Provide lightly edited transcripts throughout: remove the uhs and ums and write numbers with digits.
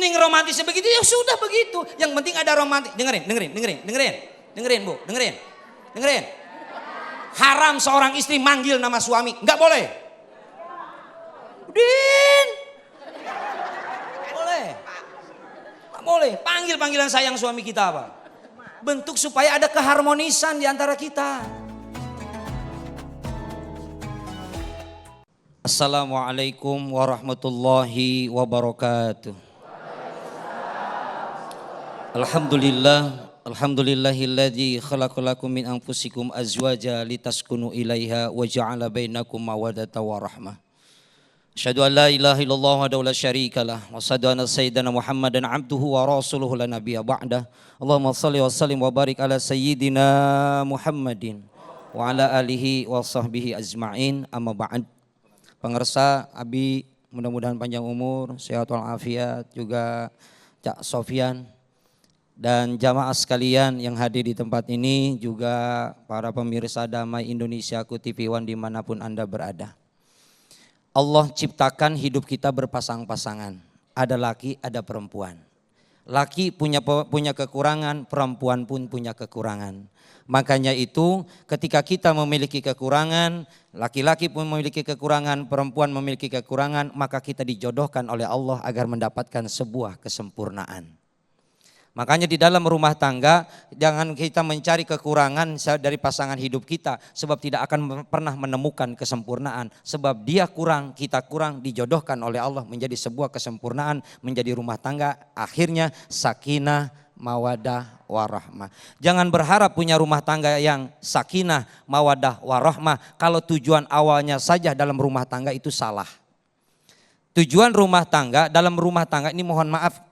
Saking romantisnya begitu, ya sudah begitu. Yang penting ada romantis. Dengerin Bu, dengerin. Haram seorang istri manggil nama suami, nggak boleh. Udin, nggak boleh. Panggil panggilan sayang suami kita apa? Bentuk supaya ada keharmonisan di antara kita. Assalamualaikum warahmatullahi wabarakatuh. Alhamdulillahilladzi khalaqalakum min anfusikum azwaja litaskunu ilaiha wa ja'ala bainakum mawaddatan wa rahmah. Asyhadu an la ilaha illallah wahdahu la syarikalah wa asyhadu anna sayyidana Muhammadan abduhu wa rasuluhu la nabiyya ba'dah. Allahumma shalli wa sallim wa barik ala sayyidina Muhammadin wa ala alihi wa sahbihi ajma'in, amma ba'd. Pengersa Abi, mudah-mudahan panjang umur, sehat walafiat, juga Cak Sofyan dan jamaah sekalian yang hadir di tempat ini, juga para pemirsa Damai Indonesiaku TV One dimanapun Anda berada. Allah ciptakan hidup kita berpasang-pasangan, ada laki ada perempuan. Laki punya kekurangan, perempuan pun punya kekurangan. Makanya itu ketika kita memiliki kekurangan, laki-laki pun memiliki kekurangan, perempuan memiliki kekurangan, maka kita dijodohkan oleh Allah agar mendapatkan sebuah kesempurnaan. Makanya di dalam rumah tangga jangan kita mencari kekurangan dari pasangan hidup kita, sebab tidak akan pernah menemukan kesempurnaan. Sebab dia kurang, kita kurang, dijodohkan oleh Allah menjadi sebuah kesempurnaan, menjadi rumah tangga akhirnya sakinah, mawadah, warahmah. Jangan berharap punya rumah tangga yang sakinah, mawadah, warahmah kalau tujuan awalnya saja dalam rumah tangga itu salah. Tujuan rumah tangga, dalam rumah tangga ini mohon maaf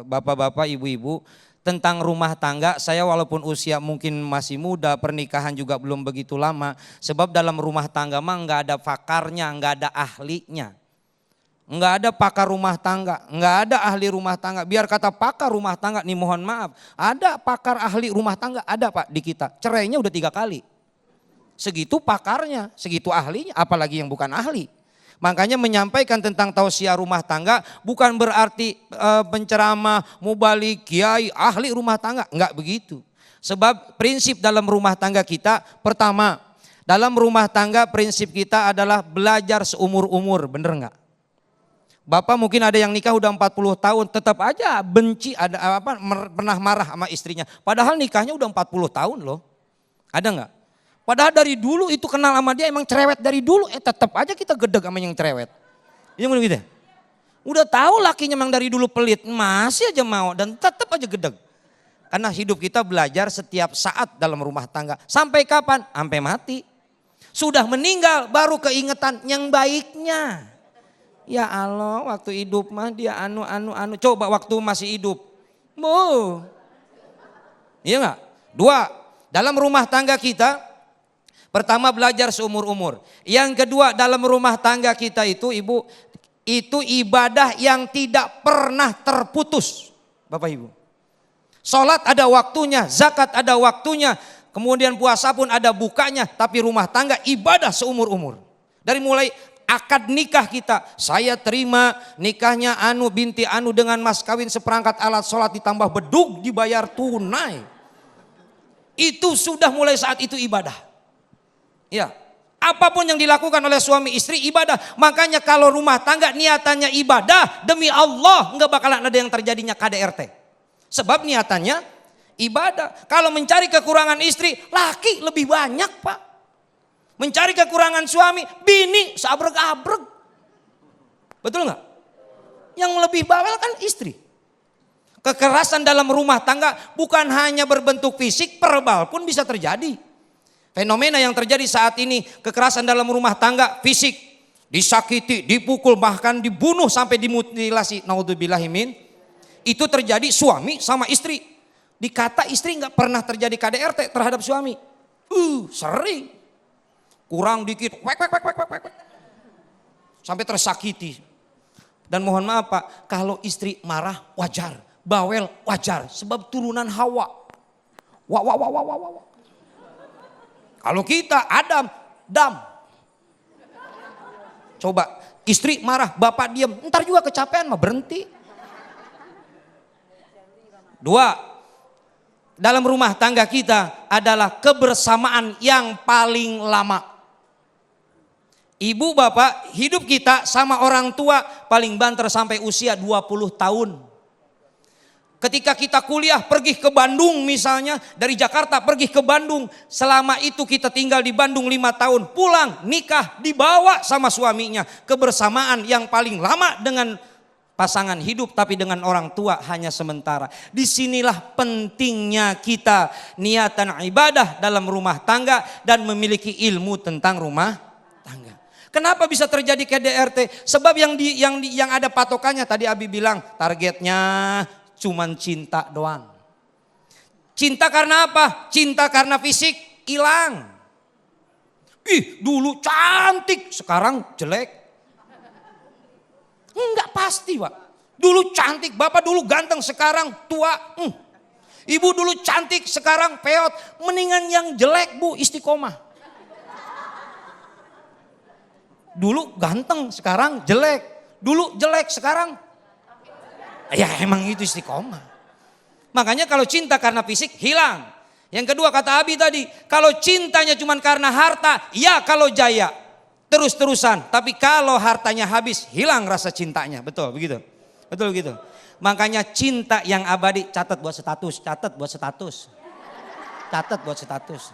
bapak-bapak, ibu-ibu, tentang rumah tangga saya walaupun usia mungkin masih muda, pernikahan juga belum begitu lama, sebab dalam rumah tangga mah nggak ada pakarnya, nggak ada ahlinya. Nggak ada pakar rumah tangga, nggak ada ahli rumah tangga. Biar kata pakar rumah tangga, nih mohon maaf, ada pakar ahli rumah tangga, ada Pak di kita. Cerainya udah 3 kali. Segitu pakarnya, segitu ahlinya, apalagi yang bukan ahli. Makanya menyampaikan tentang tausiah rumah tangga bukan berarti penceramah, mubalik, kiai, ahli rumah tangga, nggak begitu. Sebab prinsip dalam rumah tangga kita, pertama, dalam rumah tangga prinsip kita adalah belajar seumur-umur, bener nggak? Bapak mungkin ada yang nikah udah 40 tahun tetap aja benci, pernah marah sama istrinya. Padahal nikahnya udah 40 tahun loh. Ada nggak? Padahal dari dulu itu kenal sama dia emang cerewet dari dulu, tetap aja kita gedeg sama yang cerewet. Iya begitu. Udah tahu lakinya emang dari dulu pelit, masih aja mau dan tetap aja gedeg. Karena hidup kita belajar setiap saat dalam rumah tangga. Sampai kapan? Sampai mati. Sudah meninggal baru keingetan yang baiknya. Ya Allah, waktu hidup mah dia anu. Coba waktu masih hidup. Iya enggak? 2, dalam rumah tangga kita pertama belajar seumur-umur. Yang kedua dalam rumah tangga kita itu Ibu, itu ibadah yang tidak pernah terputus. Bapak Ibu. Sholat ada waktunya, zakat ada waktunya, kemudian puasa pun ada bukanya. Tapi rumah tangga ibadah seumur-umur. Dari mulai akad nikah kita, saya terima nikahnya Anu binti Anu dengan mas kawin seperangkat alat sholat ditambah bedug dibayar tunai. Itu sudah mulai saat itu ibadah. Ya, apapun yang dilakukan oleh suami istri ibadah. Makanya kalau rumah tangga niatannya ibadah demi Allah, nggak bakalan ada yang terjadinya KDRT. Sebab niatannya ibadah. Kalau mencari kekurangan istri, laki lebih banyak Pak. Mencari kekurangan suami, bini seabrek-abrek. Betul nggak? Yang lebih bawel kan istri. Kekerasan dalam rumah tangga bukan hanya berbentuk fisik, verbal pun bisa terjadi. Fenomena yang terjadi saat ini, kekerasan dalam rumah tangga, fisik, disakiti, dipukul, bahkan dibunuh sampai dimutilasi. Naudzubillahimin. Itu terjadi suami sama istri. Dikata istri nggak pernah terjadi KDRT terhadap suami. Sering. Kurang dikit, wek. Sampai tersakiti. Dan mohon maaf Pak, kalau istri marah wajar, bawel wajar, sebab turunan Hawa. Wah. Kalau kita Adam, dam. Coba istri marah, bapak diam, ntar juga kecapean mah berhenti. Dua, dalam rumah tangga kita adalah kebersamaan yang paling lama. Ibu bapak hidup kita sama orang tua paling banter sampai usia 20 tahun. Ketika kita kuliah pergi ke Bandung misalnya, dari Jakarta pergi ke Bandung. Selama itu kita tinggal di Bandung 5 tahun. Pulang, nikah, dibawa sama suaminya. Kebersamaan yang paling lama dengan pasangan hidup, tapi dengan orang tua hanya sementara. Disinilah pentingnya kita niatan ibadah dalam rumah tangga dan memiliki ilmu tentang rumah tangga. Kenapa bisa terjadi KDRT? Sebab yang ada patokannya tadi Abi bilang, targetnya cuman cinta doang. Cinta karena apa? Cinta karena fisik hilang. Ih, dulu cantik, sekarang jelek. Enggak pasti, Pak. Dulu cantik, Bapak dulu ganteng, sekarang tua. Ibu dulu cantik, sekarang peot. Mendingan yang jelek, Bu, istiqomah. Dulu ganteng, sekarang jelek. Dulu jelek, sekarang ya emang itu istiqomah. Makanya kalau cinta karena fisik hilang. Yang kedua kata Abi tadi, kalau cintanya cuma karena harta, ya kalau jaya terus-terusan. Tapi kalau hartanya habis, hilang rasa cintanya. Betul begitu? Betul begitu. Makanya cinta yang abadi, catat buat status, catat buat status. Catat buat status.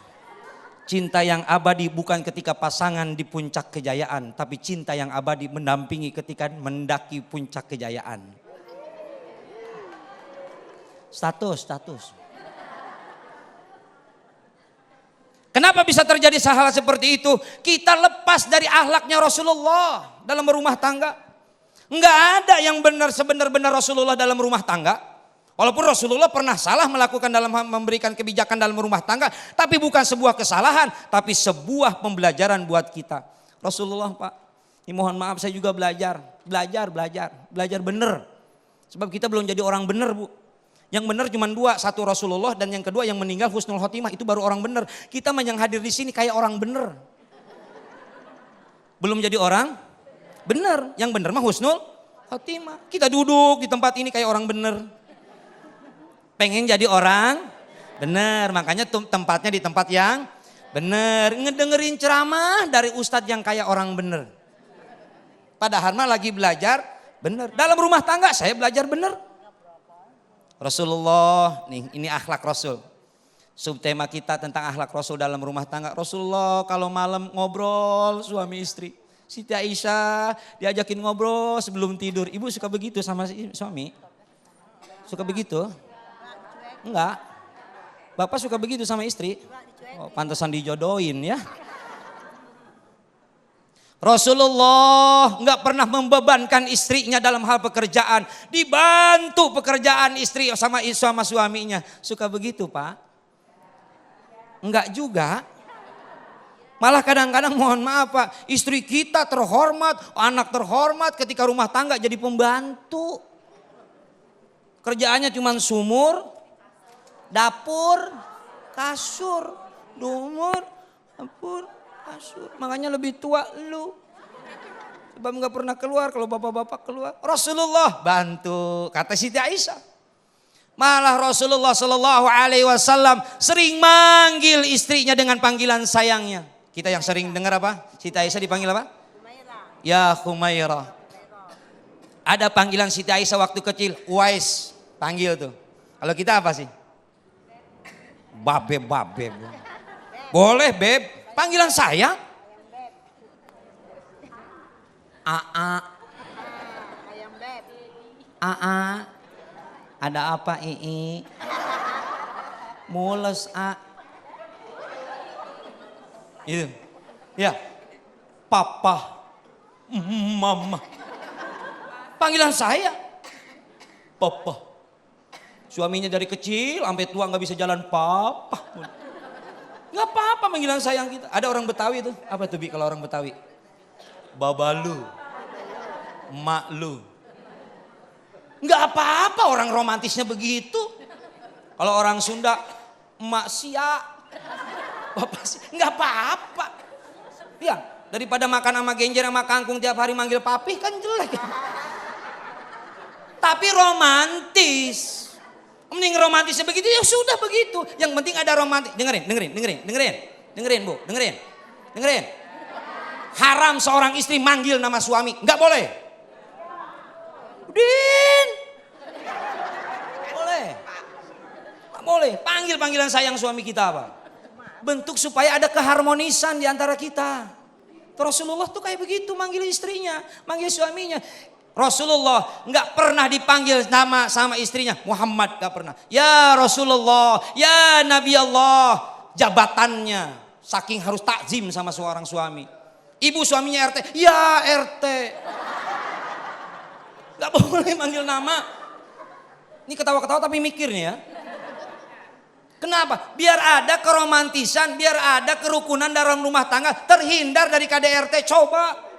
Cinta yang abadi bukan ketika pasangan di puncak kejayaan, tapi cinta yang abadi mendampingi ketika mendaki puncak kejayaan. Status. Kenapa bisa terjadi hal seperti itu? Kita lepas dari akhlaknya Rasulullah dalam rumah tangga. Enggak ada yang sebenar-benar Rasulullah dalam rumah tangga. Walaupun Rasulullah pernah salah melakukan dalam memberikan kebijakan dalam rumah tangga. Tapi bukan sebuah kesalahan, tapi sebuah pembelajaran buat kita. Rasulullah Pak, mohon maaf saya juga belajar benar. Sebab kita belum jadi orang benar Bu. Yang benar cuma dua, satu Rasulullah dan yang kedua yang meninggal husnul khotimah, itu baru orang benar. Kita yang hadir di sini kayak orang benar. Belum jadi orang benar, yang benar mah husnul khotimah. Kita duduk di tempat ini kayak orang benar. Pengen jadi orang benar, makanya tempatnya di tempat yang benar. Ngedengerin ceramah dari ustadz yang kayak orang benar. Padahal mah lagi belajar benar. Dalam rumah tangga saya belajar benar. Rasulullah, nih ini akhlak Rasul. Subtema kita tentang akhlak Rasul dalam rumah tangga. Rasulullah kalau malam ngobrol suami istri. Siti Aisyah diajakin ngobrol sebelum tidur. Ibu suka begitu sama suami? Suka begitu? Enggak. Bapak suka begitu sama istri? Oh, pantesan dijodohin ya. Rasulullah nggak pernah membebankan istrinya dalam hal pekerjaan. Dibantu pekerjaan istri sama suaminya. Suka begitu Pak? Enggak juga. Malah kadang-kadang mohon maaf Pak, istri kita terhormat, anak terhormat, ketika rumah tangga jadi pembantu. Kerjaannya cuma sumur, dapur, kasur, lumur, dapur, kasur. Makanya lebih tua lu. Sebab gak pernah keluar, kalau bapak-bapak keluar. Rasulullah bantu, kata Siti Aisyah. Malah Rasulullah SAW sering manggil istrinya dengan panggilan sayangnya. Kita yang sering dengar apa? Siti Aisyah dipanggil apa? Humairah. Ya Humairah. Ada panggilan Siti Aisyah waktu kecil, Uwais panggil tuh. Kalau kita apa sih? Babe. Boleh beb, panggilan saya. Aa. Aa. Ada apa Ii? Mules A. Itu. Ya. Papa. Mama. Panggilan saya. Papa. Suaminya dari kecil sampai tua nggak bisa jalan papa. Nggak apa-apa panggilan sayang kita. Ada orang Betawi tuh. Apa tuh Bi kalau orang Betawi? Babalu. Mak lu. Nggak apa-apa orang romantisnya begitu. Kalau orang Sunda, emak sia, bapak sia, nggak apa-apa. Ya, daripada makan sama genjer sama kangkung tiap hari manggil papi kan jelek. Tapi romantis. Mending romantisnya begitu, ya sudah begitu. Yang penting ada romantis. Dengerin Bu, dengerin. Haram seorang istri manggil nama suami, nggak boleh. Udin, boleh. Panggilan sayang suami kita apa? Bentuk supaya ada keharmonisan di antara kita. Rasulullah tuh kayak begitu manggil istrinya, manggil suaminya. Rasulullah nggak pernah dipanggil nama sama istrinya Muhammad, nggak pernah. Ya Rasulullah, ya Nabi Allah, jabatannya saking harus takzim sama seorang suami. Ibu suaminya RT, ya RT, nggak boleh manggil nama. Ini ketawa-ketawa tapi mikir nih ya. Kenapa? Biar ada keromantisan, biar ada kerukunan dalam rumah tangga, terhindar dari KDRT. Coba.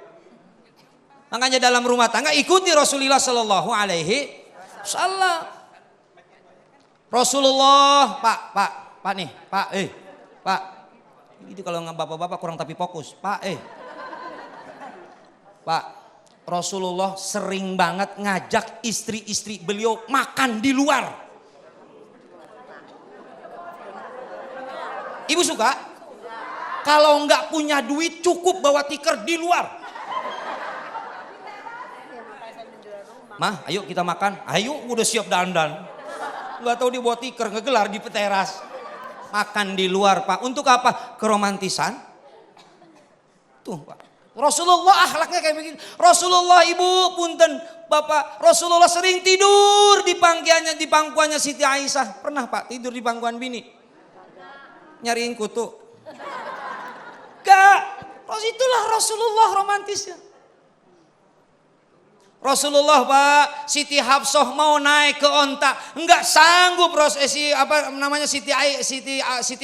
Makanya dalam rumah tangga ikuti Rasulullah Sallallahu Alaihi Wasallam. Rasulullah, Pak nih, Pak. Itu kalau nggak bapak-bapak kurang tapi fokus, Pak. Rasulullah sering banget ngajak istri-istri beliau makan di luar. Ibu suka? Kalau nggak punya duit cukup bawa tikar di luar. Mah, ayo kita makan. Ayo, udah siap dandan. Gak tahu dia bawa tikar ngegelar di teras. Makan di luar, Pak. Untuk apa? Keromantisan. Tuh, Pak. Rasulullah akhlaknya kayak begini. Rasulullah, Ibu, punten, Bapak. Rasulullah sering tidur di pangkuannya Siti Aisyah. Pernah, Pak, tidur di pangkuan bini? Nyariin kutu. Gak. Itulah Rasulullah romantisnya. Rasulullah, Pak, Siti Hafsah mau naik ke onta, enggak sanggup Siti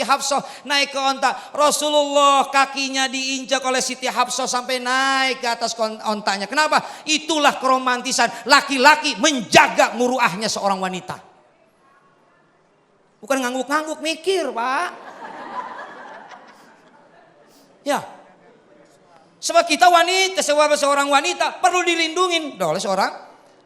Hafsah naik ke onta. Rasulullah kakinya diinjak oleh Siti Hafsah sampai naik ke atas ontanya. Kenapa? Itulah keromantisan laki-laki menjaga muruahnya seorang wanita. Bukan ngangguk-ngangguk, mikir, Pak. Ya. Sebab kita wanita, seorang wanita perlu dilindungin oleh seorang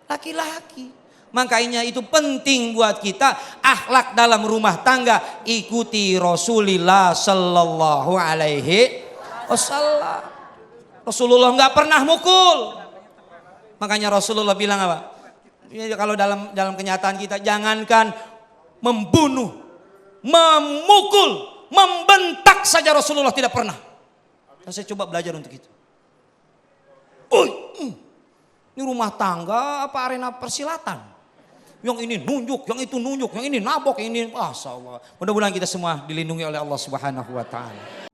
laki-laki. Makanya itu penting buat kita akhlak dalam rumah tangga. Ikuti Rasulullah Sallallahu Alaihi Wasallam. Rasulullah nggak pernah mukul. Makanya Rasulullah bilang apa? Kalau dalam kenyataan kita jangankan membunuh, memukul, membentak saja Rasulullah tidak pernah. Dan saya coba belajar untuk itu. Ini rumah tangga apa arena persilatan? Yang ini nunjuk, yang itu nunjuk, yang ini nabok, yang ini. Masya Allah. Mudah-mudahan kita semua dilindungi oleh Allah Subhanahu Wa Taala.